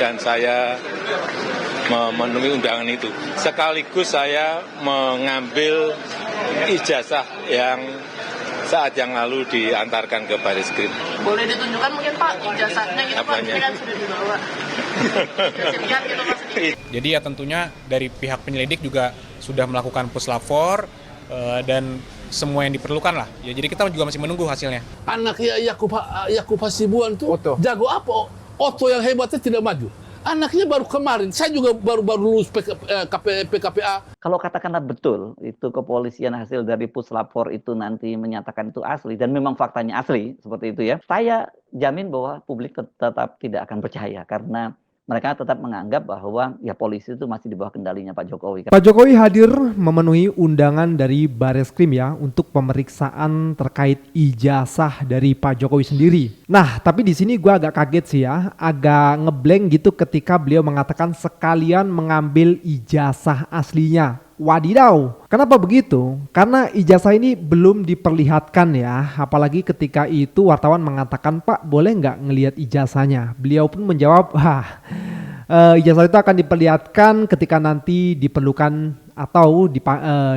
dan saya memenuhi undangan itu. Sekaligus saya mengambil ijazah yang saat yang lalu diantarkan ke Baris Krim. Boleh ditunjukkan mungkin Pak ijazahnya gitu Pak, ini kan sudah dibawa. Lihat gitu maksudnya. Jadi ya tentunya dari pihak penyelidik juga sudah melakukan puslapor dan semua yang diperlukan lah. Ya jadi kita juga masih menunggu hasilnya. Anaknya Yakub Hasibuan tuh jago apa? Otto yang hebatnya tidak maju. Anaknya baru kemarin, saya juga baru lulus PKPA. Kalau katakanlah betul, itu kepolisian hasil dari puslapor itu nanti menyatakan itu asli, dan memang faktanya asli, seperti itu ya, saya jamin bahwa publik tetap tidak akan percaya, karena mereka tetap menganggap bahwa ya polisi itu masih di bawah kendalinya Pak Jokowi. Pak Jokowi hadir memenuhi undangan dari Bareskrim ya untuk pemeriksaan terkait ijazah dari Pak Jokowi sendiri. Nah, tapi di sini gue agak kaget sih ya, agak ngeblank gitu ketika beliau mengatakan sekalian mengambil ijazah aslinya. Wadidaw, kenapa begitu? Karena ijazah ini belum diperlihatkan ya, apalagi ketika itu wartawan mengatakan, Pak boleh nggak ngelihat ijazahnya? Beliau pun menjawab, ijazah itu akan diperlihatkan ketika nanti diperlukan atau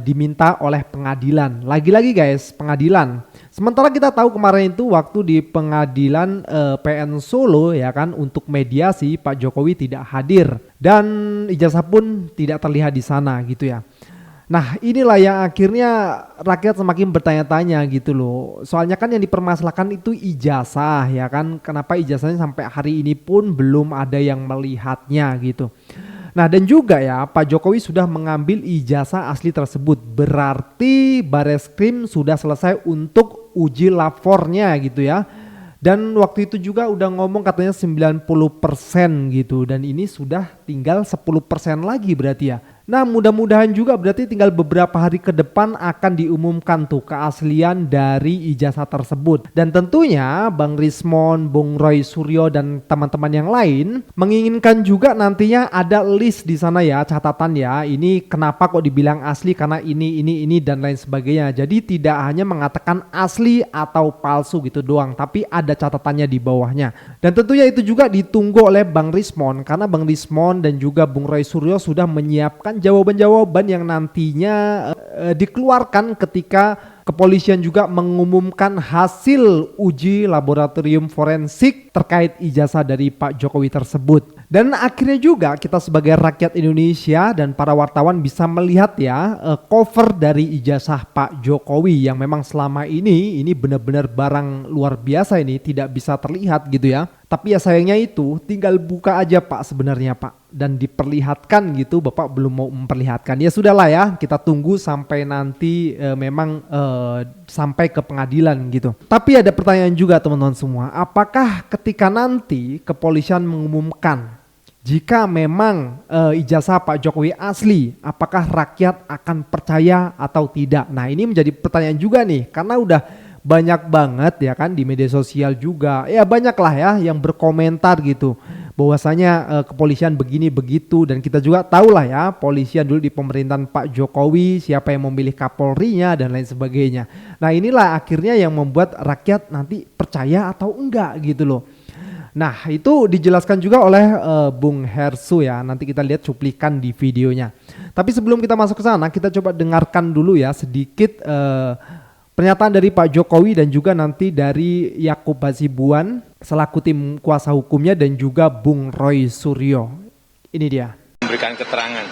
diminta oleh pengadilan. Lagi-lagi guys, pengadilan. Sementara kita tahu kemarin itu waktu di pengadilan PN Solo ya kan, untuk mediasi Pak Jokowi tidak hadir dan ijazah pun tidak terlihat di sana gitu ya. Nah inilah yang akhirnya rakyat semakin bertanya-tanya gitu loh. Soalnya kan yang dipermasalahkan itu ijazah ya kan. Kenapa ijazahnya sampai hari ini pun belum ada yang melihatnya gitu. Nah dan juga ya Pak Jokowi sudah mengambil ijazah asli tersebut. Berarti Bareskrim sudah selesai untuk uji lapornya gitu ya. Dan waktu itu juga udah ngomong katanya 90% gitu. Dan ini sudah tinggal 10% lagi berarti ya. Nah mudah-mudahan juga berarti tinggal beberapa hari ke depan akan diumumkan tuh keaslian dari ijazah tersebut. Dan tentunya Bang Rismon, Bung Roy Suryo dan teman-teman yang lain menginginkan juga nantinya ada list di sana ya, catatan ya. Ini kenapa kok dibilang asli, karena ini dan lain sebagainya. Jadi tidak hanya mengatakan asli atau palsu gitu doang, tapi ada catatannya di bawahnya. Dan tentunya itu juga ditunggu oleh Bang Rismon, karena Bang Rismon dan juga Bung Roy Suryo sudah menyiapkan jawaban-jawaban yang nantinya dikeluarkan ketika kepolisian juga mengumumkan hasil uji laboratorium forensik terkait ijazah dari Pak Jokowi tersebut. Dan akhirnya juga kita sebagai rakyat Indonesia dan para wartawan bisa melihat ya cover dari ijazah Pak Jokowi yang memang selama ini benar-benar barang luar biasa, ini tidak bisa terlihat gitu ya. Tapi ya sayangnya itu tinggal buka aja Pak sebenarnya Pak, dan diperlihatkan gitu, Bapak belum mau memperlihatkan. Ya sudahlah ya, kita tunggu sampai nanti memang sampai ke pengadilan gitu. Tapi ada pertanyaan juga teman-teman semua, apakah ketika nanti kepolisian mengumumkan jika memang ijazah Pak Jokowi asli, apakah rakyat akan percaya atau tidak? Nah ini menjadi pertanyaan juga nih, karena udah banyak banget ya kan di media sosial juga, ya banyak lah ya yang berkomentar gitu bahwasanya kepolisian begini begitu. Dan kita juga tahu lah ya polisian dulu di pemerintahan Pak Jokowi, siapa yang memilih Kapolrinya dan lain sebagainya. Nah inilah akhirnya yang membuat rakyat nanti percaya atau enggak gitu loh. Nah itu dijelaskan juga oleh Bung Hersu ya, nanti kita lihat cuplikan di videonya. Tapi sebelum kita masuk ke sana, kita coba dengarkan dulu ya sedikit pernyataan dari Pak Jokowi dan juga nanti dari Yakub Hasibuan selaku tim kuasa hukumnya dan juga Bung Roy Suryo. Ini dia. Memberikan keterangan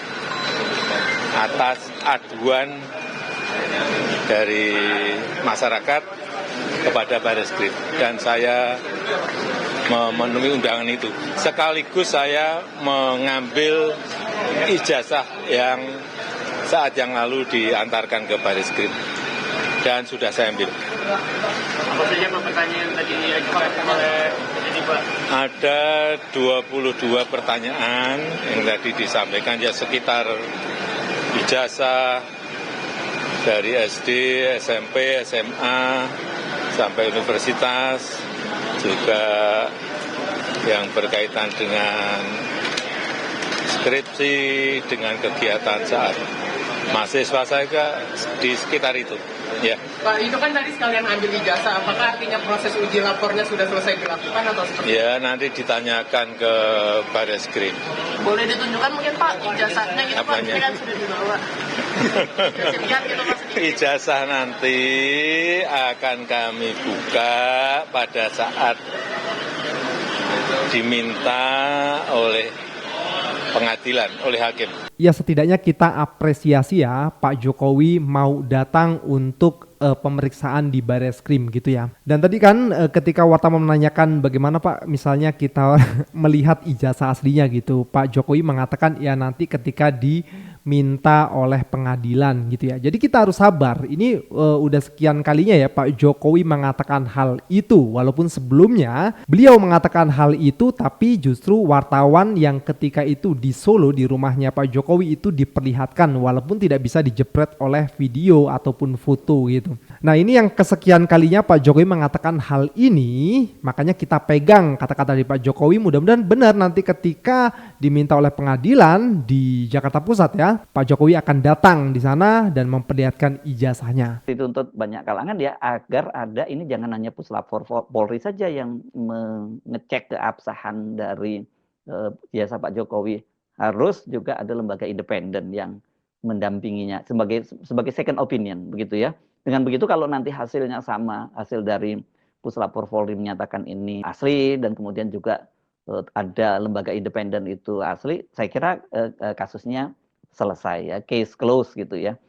atas aduan dari masyarakat kepada Bareskrim, dan saya memenuhi undangan itu. Sekaligus saya mengambil ijazah yang saat yang lalu diantarkan ke Bareskrim. Dan sudah saya ambil. Apa saja Pak pertanyaan yang tadi diajukan oleh ini Pak? Ada 22 pertanyaan yang tadi disampaikan, ya sekitar ijazah dari SD, SMP, SMA, sampai universitas, juga yang berkaitan dengan skripsi, dengan kegiatan saat mahasiswa saya di sekitar itu. Ya. Pak, itu kan tadi sekalian ambil ijazah, apakah artinya proses uji lapornya sudah selesai dilakukan atau seperti Ya, nanti ditanyakan ke Bareskrim. Boleh ditunjukkan mungkin Pak ijazahnya gitu Pak, Apanya? ini kan sudah dibawa. Bisa lihat gitu Mas. Ijazah nanti akan kami buka pada saat diminta oleh pengadilan, oleh hakim. Ya setidaknya kita apresiasi ya Pak Jokowi mau datang untuk pemeriksaan di Bareskrim gitu ya. Dan tadi kan ketika wartawan menanyakan bagaimana Pak misalnya kita melihat ijazah aslinya gitu, Pak Jokowi mengatakan ya nanti ketika diminta oleh pengadilan gitu ya. Jadi kita harus sabar. Ini udah sekian kalinya ya Pak Jokowi mengatakan hal itu, walaupun sebelumnya beliau mengatakan hal itu tapi justru wartawan yang ketika itu di Solo di rumahnya Pak Jokowi itu diperlihatkan walaupun tidak bisa dijepret oleh video ataupun foto gitu. Nah ini yang kesekian kalinya Pak Jokowi mengatakan hal ini, makanya kita pegang kata-kata dari Pak Jokowi, mudah-mudahan benar nanti ketika diminta oleh pengadilan di Jakarta Pusat ya, Pak Jokowi akan datang di sana dan memperlihatkan ijazahnya. Dituntut banyak kalangan ya agar ada, ini jangan hanya Puslapor Polri saja yang mengecek keabsahan dari ijazah Pak Jokowi, harus juga ada lembaga independen yang mendampinginya sebagai second opinion begitu ya. Dengan begitu kalau nanti hasilnya sama, hasil dari Puslapor Polri menyatakan ini asli dan kemudian juga ada lembaga independen itu asli, saya kira kasusnya selesai ya, case close gitu ya.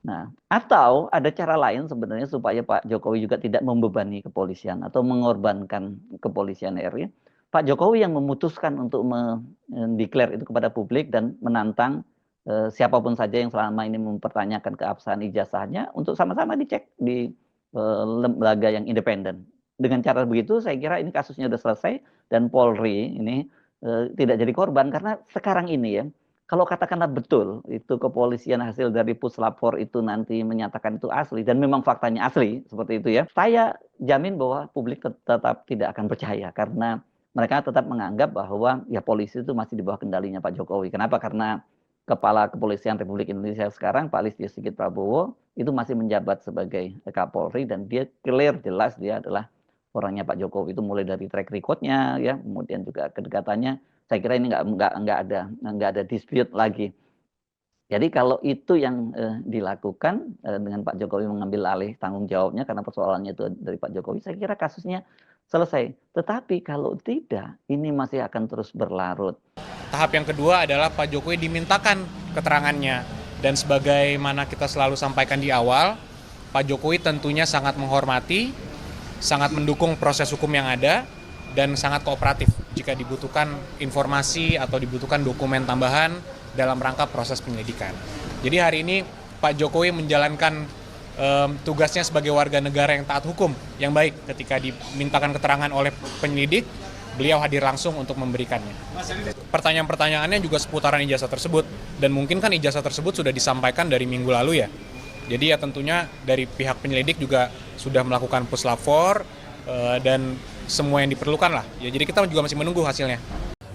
Nah, atau ada cara lain sebenarnya supaya Pak Jokowi juga tidak membebani kepolisian atau mengorbankan kepolisian RI. Pak Jokowi yang memutuskan untuk mendeklar itu kepada publik dan menantang siapapun saja yang selama ini mempertanyakan keabsahan ijazahnya untuk sama-sama dicek di lembaga yang independen. Dengan cara begitu saya kira ini kasusnya sudah selesai dan Polri ini tidak jadi korban, karena sekarang ini ya, kalau katakanlah betul itu kepolisian hasil dari Puslapor itu nanti menyatakan itu asli dan memang faktanya asli seperti itu ya, saya jamin bahwa publik tetap tidak akan percaya karena mereka tetap menganggap bahwa ya polisi itu masih di bawah kendalinya Pak Jokowi. Kenapa? Karena Kepala Kepolisian Republik Indonesia sekarang Pak Listio Sigit Prabowo itu masih menjabat sebagai Kapolri dan dia clear jelas dia adalah orangnya Pak Jokowi, itu mulai dari track record-nya ya, kemudian juga kedekatannya. Saya kira ini nggak ada dispute lagi. Jadi kalau itu yang dilakukan dengan Pak Jokowi mengambil alih tanggung jawabnya karena persoalannya itu dari Pak Jokowi, saya kira kasusnya selesai. Tetapi kalau tidak, ini masih akan terus berlarut. Tahap yang kedua adalah Pak Jokowi dimintakan keterangannya. Dan sebagaimana kita selalu sampaikan di awal, Pak Jokowi tentunya sangat menghormati, sangat mendukung proses hukum yang ada, dan sangat kooperatif jika dibutuhkan informasi atau dibutuhkan dokumen tambahan dalam rangka proses penyelidikan. Jadi hari ini Pak Jokowi menjalankan tugasnya sebagai warga negara yang taat hukum, yang baik. Ketika dimintakan keterangan oleh penyelidik, beliau hadir langsung untuk memberikannya. Pertanyaan-pertanyaannya juga seputaran ijazah tersebut, dan mungkin kan ijazah tersebut sudah disampaikan dari minggu lalu ya. Jadi ya tentunya dari pihak penyelidik juga sudah melakukan puslapor dan semua yang diperlukan lah. Ya jadi kita juga masih menunggu hasilnya.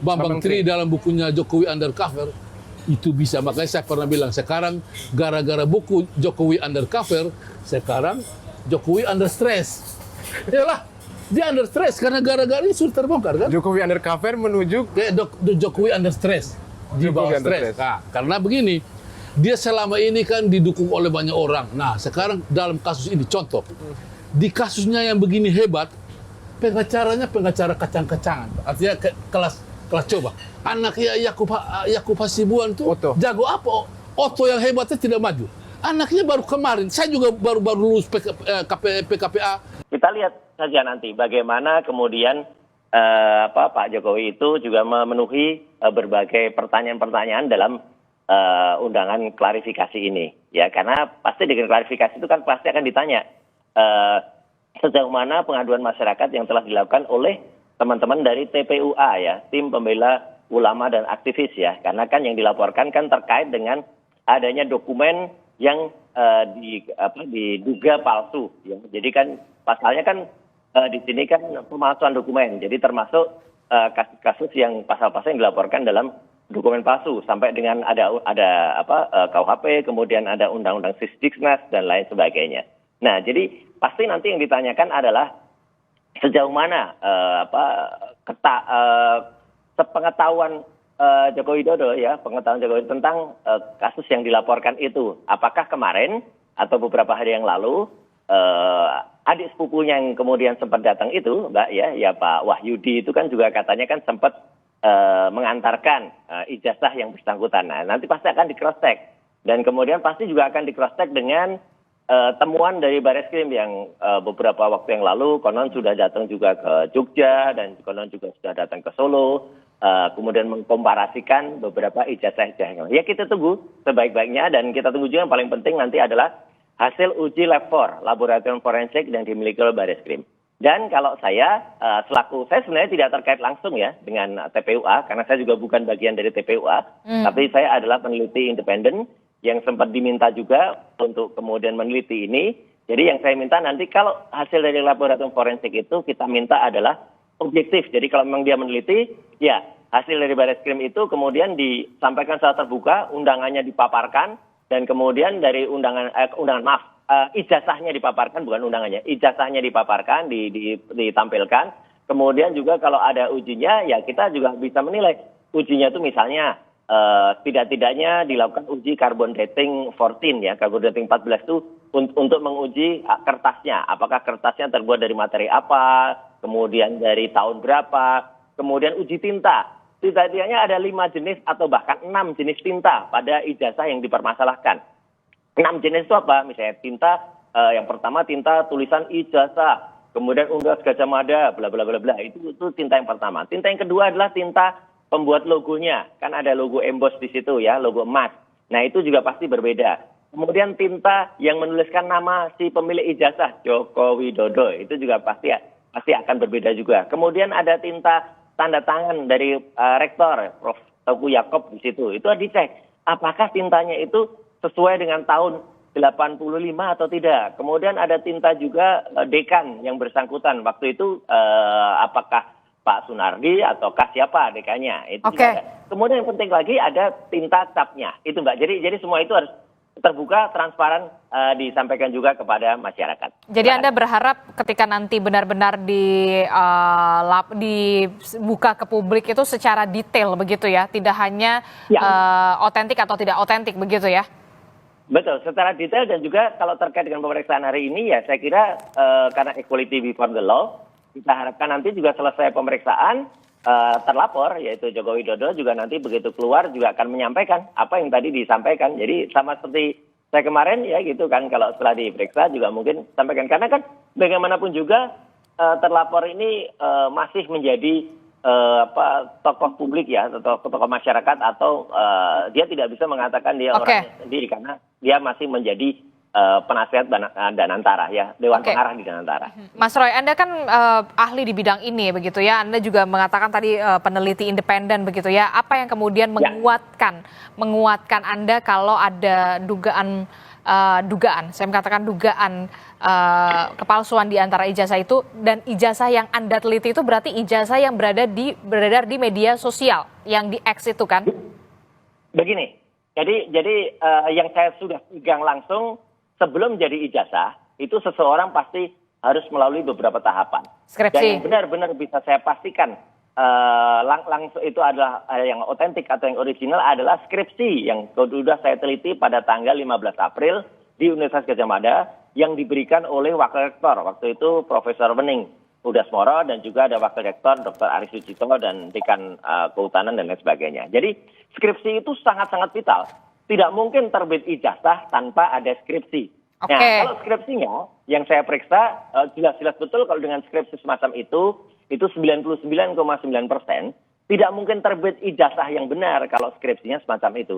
Bambang Tri dalam bukunya Jokowi Undercover itu bisa, makanya saya pernah bilang sekarang gara-gara buku Jokowi Undercover, sekarang Jokowi under stress. Yalah, dia under stress karena gara-gara ini sudah terbongkar kan? Jokowi Undercover menuju ke Jokowi under stress, di bawah stres. Nah, karena begini, dia selama ini kan didukung oleh banyak orang. Nah, sekarang dalam kasus ini contoh, di kasusnya yang begini hebat, pengacaranya pengacara kacang-kacangan, artinya kelas coba. Anaknya Yakub Hasibuan tuh jago apa? Otto yang hebatnya tidak maju. Anaknya baru kemarin, saya juga baru lulus PKPA. Kita lihat saja nanti bagaimana kemudian Pak Jokowi itu juga memenuhi berbagai pertanyaan-pertanyaan dalam undangan klarifikasi ini. Ya, karena pasti dengan klarifikasi itu kan pasti akan ditanya sejauh mana pengaduan masyarakat yang telah dilakukan oleh teman-teman dari TPUA ya, tim pembela ulama dan aktivis ya, karena kan yang dilaporkan kan terkait dengan adanya dokumen yang diduga palsu ya. Jadi kan pasalnya kan di sini kan pemalsuan dokumen, jadi termasuk kasus-kasus yang pasal-pasal yang dilaporkan dalam dokumen palsu sampai dengan ada KUHP, kemudian ada undang-undang Sisdiknas dan lain sebagainya. Nah, jadi pasti nanti yang ditanyakan adalah sejauh mana sepengetahuan Joko Widodo ya, pengetahuan Joko Widodo tentang kasus yang dilaporkan itu. Apakah kemarin atau beberapa hari yang lalu adik sepupunya yang kemudian sempat datang itu, Mbak ya Pak Wahyudi itu kan juga katanya kan sempat mengantarkan ijazah yang bersangkutan. Nah, nanti pasti akan di cross check dan kemudian pasti juga akan di cross check dengan temuan dari Bareskrim yang beberapa waktu yang lalu konon sudah datang juga ke Jogja dan konon juga sudah datang ke Solo. Kemudian mengkomparasikan beberapa ijazah-ijazah. Ya kita tunggu sebaik-baiknya dan kita tunggu juga yang paling penting nanti adalah hasil uji lab 4, laboratorium forensik yang dimiliki oleh Bareskrim. Dan kalau saya sebenarnya tidak terkait langsung ya dengan TPUA karena saya juga bukan bagian dari TPUA, tapi saya adalah peneliti independen yang sempat diminta juga untuk kemudian meneliti ini. Jadi yang saya minta nanti kalau hasil dari laboratorium forensik itu kita minta adalah objektif. Jadi kalau memang dia meneliti, ya hasil dari Bareskrim itu kemudian disampaikan secara terbuka, undangannya dipaparkan, dan kemudian dari ijazahnya dipaparkan, bukan undangannya, ijazahnya dipaparkan, ditampilkan. Kemudian juga kalau ada ujinya, ya kita juga bisa menilai ujinya itu misalnya tidak-tidaknya dilakukan uji carbon dating 14 ya, carbon dating 14 itu untuk menguji kertasnya, apakah kertasnya terbuat dari materi apa, kemudian dari tahun berapa, kemudian uji tinta. Tidaknya ada 5 jenis atau bahkan 6 jenis tinta pada ijazah yang dipermasalahkan. 6 jenis itu apa? Misalnya tinta, yang pertama tinta tulisan ijazah, kemudian unggas Gajah Mada, bla bla bla bla. Itu tinta yang pertama. Tinta yang kedua adalah tinta pembuat logonya. Kan ada logo emboss di situ ya, logo emas. Nah, itu juga pasti berbeda. Kemudian tinta yang menuliskan nama si pemilik ijazah, Joko Widodo, itu juga pasti akan berbeda juga. Kemudian ada tinta tanda tangan dari rektor, Prof. Teguh Yakob di situ. Itu dicek apakah tintanya itu sesuai dengan tahun 85 atau tidak. Kemudian ada tinta juga dekan yang bersangkutan. Waktu itu apakah Pak Sunardi ataukah siapa dekannya. Itu juga ada. Kemudian yang penting lagi ada tinta capnya. Itu Mbak. Jadi semua itu harus terbuka, transparan, disampaikan juga kepada masyarakat. Jadi Anda berharap ketika nanti benar-benar dibuka ke publik itu secara detail begitu ya, tidak hanya otentik atau tidak otentik begitu ya? Betul, secara detail dan juga kalau terkait dengan pemeriksaan hari ini ya saya kira karena equality before the law, kita harapkan nanti juga selesai pemeriksaan, terlapor yaitu Joko Widodo juga nanti begitu keluar juga akan menyampaikan apa yang tadi disampaikan. Jadi sama seperti saya kemarin ya gitu kan, kalau setelah diperiksa juga mungkin sampaikan karena kan bagaimanapun juga terlapor ini masih menjadi tokoh publik ya atau tokoh masyarakat atau dia tidak bisa mengatakan dia orangnya sendiri karena dia masih menjadi penasihat Danantara ya, Dewan Pengarah di Danantara. Mas Roy, Anda kan ahli di bidang ini begitu ya. Anda juga mengatakan tadi peneliti independen begitu ya. Apa yang kemudian menguatkan Anda kalau ada dugaan, saya mengatakan dugaan kepalsuan di antara ijazah itu, dan ijazah yang Anda teliti itu berarti ijazah yang beredar di media sosial yang di X itu kan? Begini. Jadi yang saya sudah pegang langsung sebelum jadi ijazah, itu seseorang pasti harus melalui beberapa tahapan. Skripsi. Dan yang benar-benar bisa saya pastikan langsung itu adalah yang otentik atau yang original adalah skripsi yang sudah saya teliti pada tanggal 15 April di Universitas Gajah Mada yang diberikan oleh Wakil Rektor. Waktu itu Profesor Wening Udasmoro dan juga ada Wakil Rektor Dr. Aris Sucipto dan Dekan Kehutanan dan lain sebagainya. Jadi skripsi itu sangat-sangat vital. Tidak mungkin terbit ijazah tanpa ada skripsi. Nah, kalau skripsinya yang saya periksa jelas-jelas betul kalau dengan skripsi semacam itu 99,9% tidak mungkin terbit ijazah yang benar kalau skripsinya semacam itu.